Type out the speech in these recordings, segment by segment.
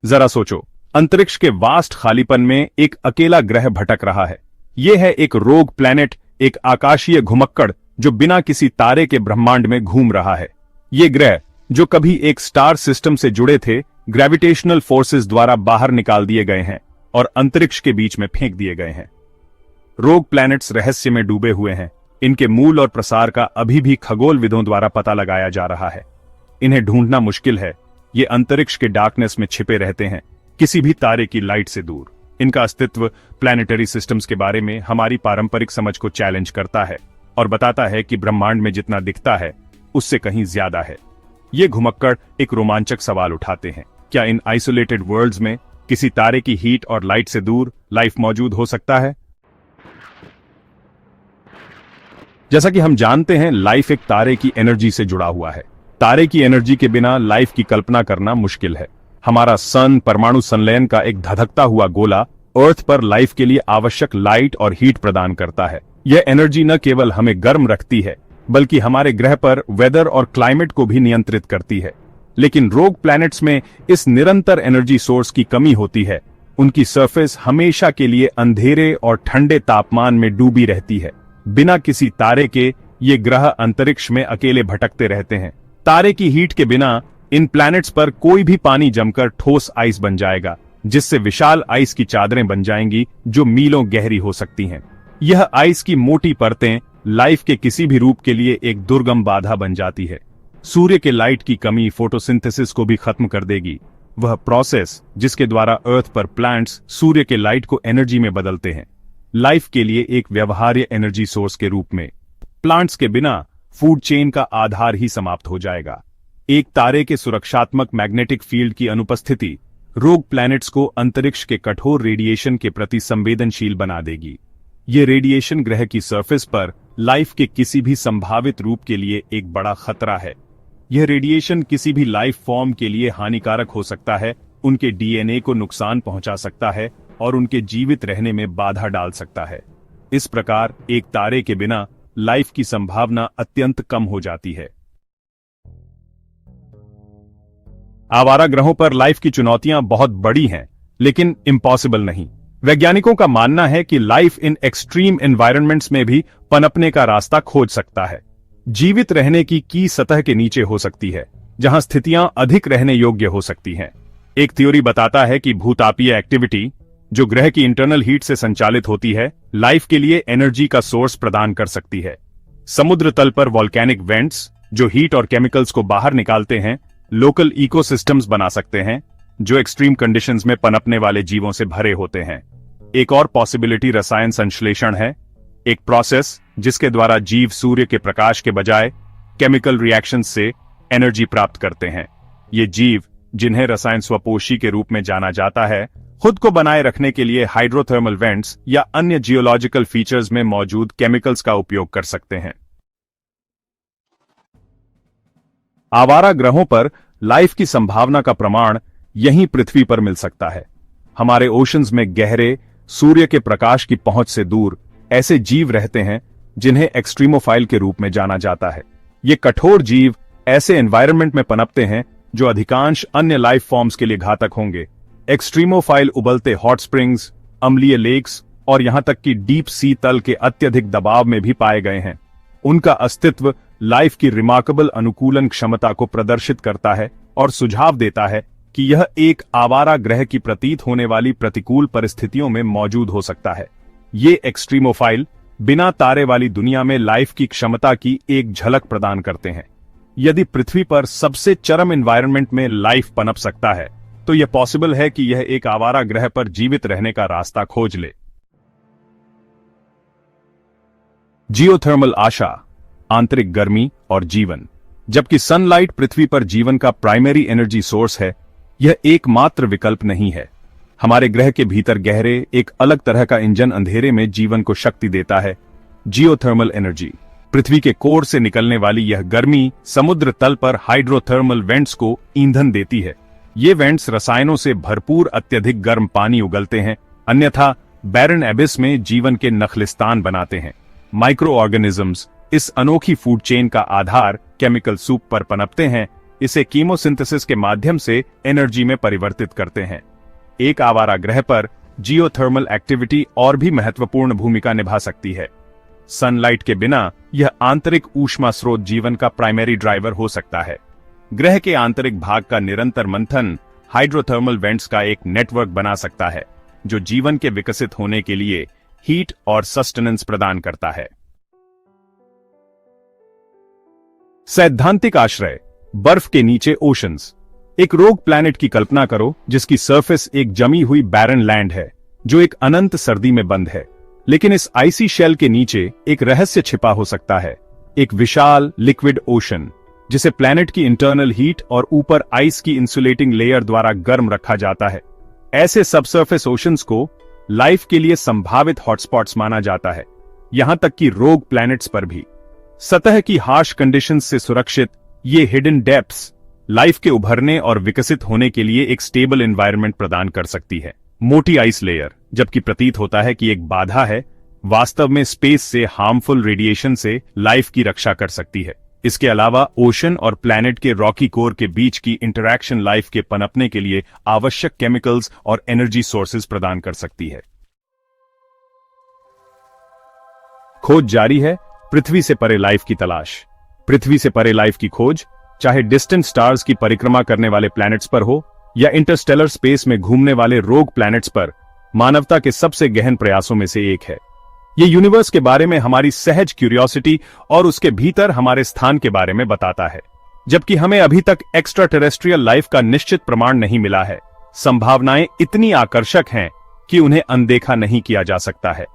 जरा सोचो, अंतरिक्ष के वास्ट खालीपन में एक अकेला ग्रह भटक रहा है। यह है एक रोग प्लैनेट, एक आकाशीय घुमक्कड़ जो बिना किसी तारे के ब्रह्मांड में घूम रहा है। ये ग्रह जो कभी एक स्टार सिस्टम से जुड़े थे, ग्रेविटेशनल फोर्सेस द्वारा बाहर निकाल दिए गए हैं और अंतरिक्ष के बीच में फेंक दिए गए हैं। रोग प्लैनेट्स रहस्य में डूबे हुए हैं। इनके मूल और प्रसार का अभी भी खगोलविदों द्वारा पता लगाया जा रहा है। इन्हें ढूंढना मुश्किल है। ये अंतरिक्ष के डार्कनेस में छिपे रहते हैं, किसी भी तारे की लाइट से दूर। इनका अस्तित्व प्लैनेटरी सिस्टम्स के बारे में हमारी पारंपरिक समझ को चैलेंज करता है और बताता है कि ब्रह्मांड में जितना दिखता है उससे कहीं ज्यादा है। ये घुमक्कड़ एक रोमांचक सवाल उठाते हैं। क्या इन आइसोलेटेड वर्ल्ड्स में किसी तारे की हीट और लाइट से दूर लाइफ मौजूद हो सकता है? जैसा कि हम जानते हैं, लाइफ एक तारे की एनर्जी से जुड़ा हुआ है। तारे की एनर्जी के बिना लाइफ की कल्पना करना मुश्किल है। हमारा सन परमाणु संलयन का एक धधकता हुआ गोला अर्थ पर लाइफ के लिए आवश्यक लाइट और हीट प्रदान करता है। यह एनर्जी न केवल हमें गर्म रखती है, बल्कि हमारे ग्रह पर वेदर और क्लाइमेट को भी नियंत्रित करती है। लेकिन रोग प्लैनेट्स में इस निरंतर एनर्जी सोर्स की कमी होती है। उनकी सरफेस हमेशा के लिए अंधेरे और ठंडे तापमान में डूबी रहती है। बिना किसी तारे के ये ग्रह अंतरिक्ष में अकेले भटकते रहते हैं। तारे की हीट के बिना इन प्लैनेट्स पर कोई भी पानी जमकर ठोस आइस बन जाएगा, जिससे विशाल आइस की चादरें बन जाएंगी जो मीलों गहरी हो सकती हैं। यह आइस की मोटी परतें लाइफ के किसी भी रूप के लिए एक दुर्गम बाधा बन जाती है। सूर्य के लाइट की कमी फोटोसिंथेसिस को भी खत्म कर देगी, वह प्रोसेस जिसके द्वारा अर्थ पर प्लांट्स सूर्य के लाइट को एनर्जी में बदलते हैं, लाइफ के लिए एक व्यवहार्य एनर्जी सोर्स के रूप में। प्लांट्स के बिना फूड चेन का आधार ही समाप्त हो जाएगा। एक तारे के सुरक्षात्मक मैग्नेटिक फील्ड की अनुपस्थिति रोग प्लैनेट्स को अंतरिक्ष के कठोर रेडिएशन के प्रति संवेदनशील बना देगी। ये रेडिएशन ग्रह की सरफेस पर लाइफ के किसी भी संभावित रूप के लिए एक बड़ा खतरा है। यह रेडिएशन किसी भी लाइफ फॉर्म के लिए हानिकारक हो सकता है, उनके डीएनए को नुकसान पहुंचा सकता है और उनके जीवित रहने में बाधा डाल सकता है। इस प्रकार एक तारे के बिना लाइफ की संभावना अत्यंत कम हो जाती है। आवारा ग्रहों पर लाइफ की चुनौतियां बहुत बड़ी हैं, लेकिन इम्पॉसिबल नहीं। वैज्ञानिकों का मानना है कि लाइफ इन एक्सट्रीम एनवायरनमेंट्स में भी पनपने का रास्ता खोज सकता है। जीवित रहने की सतह के नीचे हो सकती है, जहां स्थितियां अधिक रहने योग्य हो सकती हैं। एक थ्योरी बताता है कि भूतापीय एक्टिविटी, जो ग्रह की इंटरनल हीट से संचालित होती है, लाइफ के लिए एनर्जी का सोर्स प्रदान कर सकती है। समुद्र तल पर वॉल्केनिक वेंट्स, जो हीट और केमिकल्स को बाहर निकालते हैं, लोकल इकोसिस्टम्स बना सकते हैं, जो एक्सट्रीम कंडीशंस में पनपने वाले जीवों से भरे होते हैं। एक और पॉसिबिलिटी रसायन संश्लेषण है, एक प्रोसेस जिसके द्वारा जीव सूर्य के प्रकाश के बजाय केमिकल रिएक्शंस से एनर्जी प्राप्त करते हैं। ये जीव, जिन्हें रसायन स्वपोषी के रूप में जाना जाता है, खुद को बनाए रखने के लिए हाइड्रोथर्मल वेंट्स या अन्य जियोलॉजिकल फीचर्स में मौजूद केमिकल्स का उपयोग कर सकते हैं। आवारा ग्रहों पर लाइफ की संभावना का प्रमाण यहीं पृथ्वी पर मिल सकता है। हमारे ओशंस में गहरे, सूर्य के प्रकाश की पहुंच से दूर ऐसे जीव रहते हैं जिन्हें एक्सट्रीमोफाइल के रूप में जाना जाता है। ये कठोर जीव ऐसे एनवायरनमेंट में पनपते हैं जो अधिकांश अन्य लाइफ फॉर्म्स के लिए घातक होंगे। एक्सट्रीमोफाइल उबलते हॉट स्प्रिंग्स, अम्लीय लेक्स और यहां तक कि डीप सी तल के अत्यधिक दबाव में भी पाए गए हैं। उनका अस्तित्व लाइफ की रिमार्केबल अनुकूलन क्षमता को प्रदर्शित करता है और सुझाव देता है कि यह एक आवारा ग्रह की प्रतीत होने वाली प्रतिकूल परिस्थितियों में मौजूद हो सकता है। ये एक्सट्रीमोफाइल बिना तारे वाली दुनिया में लाइफ की क्षमता की एक झलक प्रदान करते हैं। यदि पृथ्वी पर सबसे चरम एनवायरनमेंट में लाइफ पनप सकता है, तो यह पॉसिबल है कि यह एक आवारा ग्रह पर जीवित रहने का रास्ता खोज ले। जियोथर्मल आशा, आंतरिक गर्मी और जीवन। जबकि सनलाइट पृथ्वी पर जीवन का प्राइमरी एनर्जी सोर्स है, यह एकमात्र विकल्प नहीं है। हमारे ग्रह के भीतर गहरे, एक अलग तरह का इंजन अंधेरे में जीवन को शक्ति देता है, जियोथर्मल एनर्जी। पृथ्वी के कोर से निकलने वाली यह गर्मी समुद्र तल पर हाइड्रोथर्मल वेंट्स को ईंधन देती है। ये वेंट्स रसायनों से भरपूर अत्यधिक गर्म पानी उगलते हैं, अन्यथा बैरन एबिस में जीवन के नखलिस्तान बनाते हैं। माइक्रो ऑर्गेनिजम्स इस अनोखी फूड चेन का आधार केमिकल सूप पर पनपते हैं, इसे कीमोसिंथेसिस के माध्यम से एनर्जी में परिवर्तित करते हैं। एक आवारा ग्रह पर जियोथर्मल एक्टिविटी और भी महत्वपूर्ण भूमिका निभा सकती है। सनलाइट के बिना यह आंतरिक ऊष्मा स्रोत जीवन का प्राइमरी ड्राइवर हो सकता है। ग्रह के आंतरिक भाग का निरंतर मंथन हाइड्रोथर्मल वेंट्स का एक नेटवर्क बना सकता है, जो जीवन के विकसित होने के लिए हीट और सस्टेनेंस प्रदान करता है। सैद्धांतिक आश्रय, बर्फ के नीचे ओशंस। एक रोग प्लैनेट की कल्पना करो जिसकी सरफेस एक जमी हुई बैरन लैंड है, जो एक अनंत सर्दी में बंद है। लेकिन इस आइसी शेल के नीचे एक रहस्य छिपा हो सकता है, एक विशाल लिक्विड ओशन, जिसे प्लैनेट की इंटरनल हीट और ऊपर आइस की इंसुलेटिंग लेयर द्वारा गर्म रखा जाता है। ऐसे सबसर्फेस ओशंस को लाइफ के लिए संभावित हॉटस्पॉट्स माना जाता है, यहां तक कि रोग प्लैनेट्स पर भी। सतह की हार्श कंडीशंस से सुरक्षित ये हिडन डेप्थ्स लाइफ के उभरने और विकसित होने के लिए एक स्टेबल एनवायरनमेंट प्रदान कर सकती है। मोटी आइस लेयर, जबकि प्रतीत होता है कि एक बाधा है, वास्तव में स्पेस से हार्मफुल रेडिएशन से लाइफ की रक्षा कर सकती है। इसके अलावा ओशन और प्लैनेट के रॉकी कोर के बीच की इंटरैक्शन लाइफ के पनपने के लिए आवश्यक केमिकल्स और एनर्जी सोर्सेज प्रदान कर सकती है। खोज जारी है, पृथ्वी से परे लाइफ की तलाश। पृथ्वी से परे लाइफ की खोज, चाहे डिस्टेंट स्टार्स की परिक्रमा करने वाले प्लैनेट्स पर हो या इंटरस्टेलर स्पेस में घूमने वाले रोग प्लैनेट्स पर, मानवता के सबसे गहन प्रयासों में से एक है। ये यूनिवर्स के बारे में हमारी सहज क्यूरियोसिटी और उसके भीतर हमारे स्थान के बारे में बताता है। जबकि हमें अभी तक एक्स्ट्रा टेरेस्ट्रियल लाइफ का निश्चित प्रमाण नहीं मिला है, संभावनाएं इतनी आकर्षक हैं कि उन्हें अनदेखा नहीं किया जा सकता है।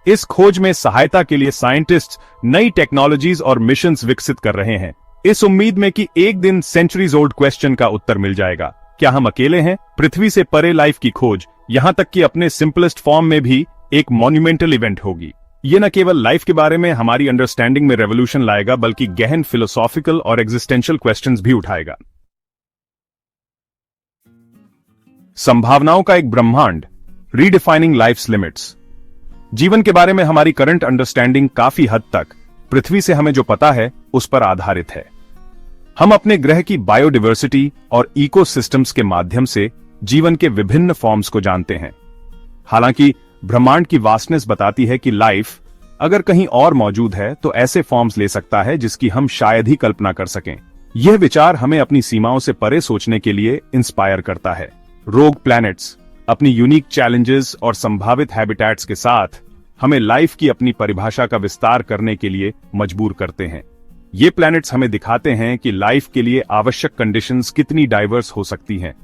इस खोज में सहायता के लिए साइंटिस्ट्स नई टेक्नोलॉजीज और मिशंस विकसित कर रहे हैं, इस उम्मीद में कि एक दिन सेंचुरीज ओल्ड क्वेश्चन का उत्तर मिल जाएगा, क्या हम अकेले हैं? पृथ्वी से परे लाइफ की खोज, यहां तक कि अपने सिंपलेस्ट फॉर्म में भी एक मॉन्यूमेंटल इवेंट होगी। ये न केवल लाइफ के बारे में हमारी अंडरस्टैंडिंग में रेवोल्यूशन लाएगा, बल्कि गहन फिलोसॉफिकल और एग्जिस्टेंशियल क्वेश्चंस भी उठाएगा। संभावनाओं का एक ब्रह्मांड, रीडिफाइनिंग लाइफ्स लिमिट्स। जीवन के बारे में हमारी करंट अंडरस्टैंडिंग काफी हद तक पृथ्वी से हमें जो पता है उस पर आधारित है। हम अपने ग्रह की बायोडिवर्सिटी और इकोसिस्टम्स के माध्यम से जीवन के विभिन्न फॉर्म्स को जानते हैं। हालांकि ब्रह्मांड की वास्टनेस बताती है कि लाइफ अगर कहीं और मौजूद है तो ऐसे फॉर्म्स ले सकता है जिसकी हम शायद ही कल्पना कर सकें। यह विचार हमें अपनी सीमाओं से परे सोचने के लिए इंस्पायर करता है। रोग प्लैनेट्स अपनी यूनिक चैलेंजेस और संभावित हैबिटेट्स के साथ हमें लाइफ की अपनी परिभाषा का विस्तार करने के लिए मजबूर करते हैं। ये प्लैनेट्स हमें दिखाते हैं कि लाइफ के लिए आवश्यक कंडीशंस कितनी डाइवर्स हो सकती हैं।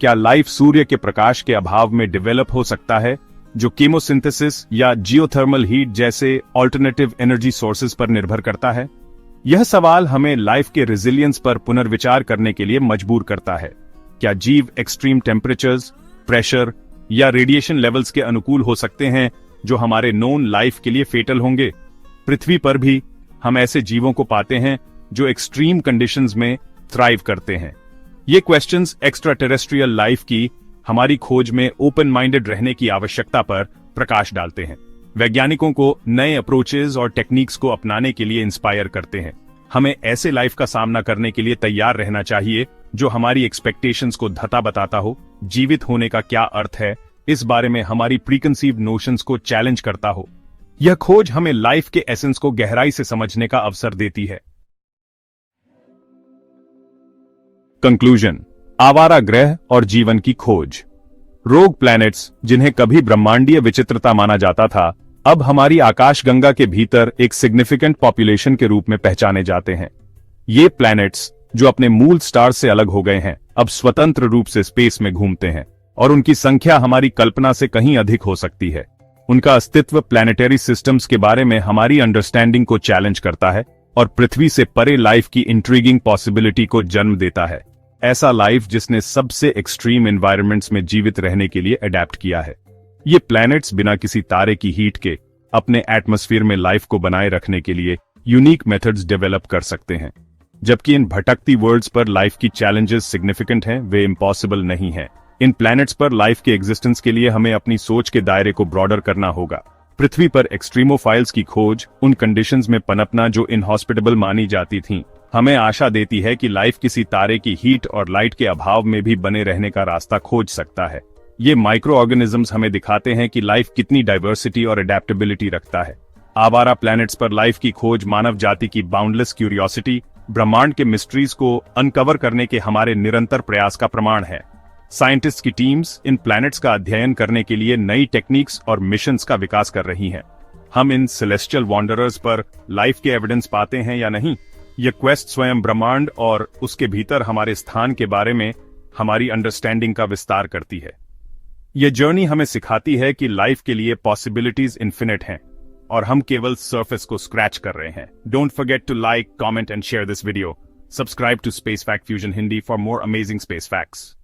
क्या लाइफ सूर्य के प्रकाश के अभाव में डेवलप हो सकता है, जो कीमोसिंथेसिस या जियोथर्मल हीट जैसे ऑल्टरनेटिव एनर्जी सोर्सेज पर निर्भर करता है? यह सवाल हमें लाइफ के रेजिलियंस पर पुनर्विचार करने के लिए मजबूर करता है। क्या जीव एक्सट्रीम टेम्परेचर्स, प्रेशर या रेडिएशन लेवल्स के अनुकूल हो सकते हैं जो हमारे नोन लाइफ के लिए फेटल होंगे? पृथ्वी पर भी हम ऐसे जीवों को पाते हैं जो एक्सट्रीम कंडीशंस में थ्राइव करते हैं। ये क्वेश्चंस एक्स्ट्रा टेरेस्ट्रियल लाइफ की हमारी खोज में ओपन माइंडेड रहने की आवश्यकता पर प्रकाश डालते हैं, वैज्ञानिकों को नए अप्रोचेज और टेक्निक्स को अपनाने के लिए इंस्पायर करते हैं। हमें ऐसे लाइफ का सामना करने के लिए तैयार रहना चाहिए जो हमारी एक्सपेक्टेशंस को धता बताता हो। जीवित होने का क्या अर्थ है, इस बारे में हमारी प्रीकंसीव्ड नोशंस को चैलेंज करता हो। यह खोज हमें लाइफ के एसेंस को गहराई से समझने का अवसर देती है। कंक्लूजन, आवारा ग्रह और जीवन की खोज। रोग प्लैनेट्स, जिन्हें कभी ब्रह्मांडीय विचित्रता माना जाता था, अब हमारी आकाशगंगा के भीतर एक सिग्निफिकेंट पॉपुलेशन के रूप में पहचाने जाते हैं। ये प्लैनेट्स, जो अपने मूल स्टार से अलग हो गए हैं, अब स्वतंत्र रूप से स्पेस में घूमते हैं और उनकी संख्या हमारी कल्पना से कहीं अधिक हो सकती है। उनका अस्तित्व प्लैनेटरी सिस्टम्स के बारे में हमारी अंडरस्टैंडिंग को चैलेंज करता है और पृथ्वी से परे लाइफ की इंट्रीगिंग पॉसिबिलिटी को जन्म देता है। ऐसा लाइफ जिसने सबसे एक्सट्रीम एनवायरनमेंट्स में जीवित रहने के लिए अडेप्ट किया है। ये प्लैनेट्स बिना किसी तारे की हीट के अपने एटमॉस्फेयर में लाइफ को बनाए रखने के लिए यूनिक मेथड्स डेवलप कर सकते हैं। जबकि इन भटकती वर्ल्ड्स पर लाइफ की चैलेंजेस सिग्निफिकेंट हैं, वे इम्पॉसिबल नहीं हैं। इन प्लैनेट्स पर लाइफ के एग्जिस्टेंस के लिए हमें अपनी सोच के दायरे को ब्रॉडर करना होगा। पृथ्वी पर एक्सट्रीमोफाइल्स की खोज, उन कंडीशंस में पनपना जो इनहॉस्पिटेबल मानी जाती थीं, हमें आशा देती है कि लाइफ किसी तारे की हीट और लाइट के अभाव में भी बने रहने का रास्ता खोज सकता है। ये माइक्रो ऑर्गेनिजम्स हमें दिखाते हैं कि लाइफ कितनी डाइवर्सिटी और अडेप्टेबिलिटी रखता है। आवारा प्लैनेट्स पर लाइफ की खोज मानव जाति की बाउंडलेस क्यूरियोसिटी, ब्रह्मांड के मिस्ट्रीज को अनकवर करने के हमारे निरंतर प्रयास का प्रमाण है। साइंटिस्ट की टीम्स इन प्लैनेट्स का अध्ययन करने के लिए नई टेक्निक्स और मिशंस का विकास कर रही हैं। हम इन सेलेस्टियल वॉन्डरर्स पर लाइफ के एविडेंस पाते हैं या नहीं, यह क्वेस्ट स्वयं ब्रह्मांड और उसके भीतर हमारे स्थान के बारे में हमारी अंडरस्टैंडिंग का विस्तार करती है। यह जर्नी हमें सिखाती है कि लाइफ के लिए पॉसिबिलिटीज इन्फिनिट हैं और हम केवल सरफेस को स्क्रैच कर रहे हैं। Don't forget to like, comment and share this video. Subscribe to space fact fusion Hindi for more amazing space facts.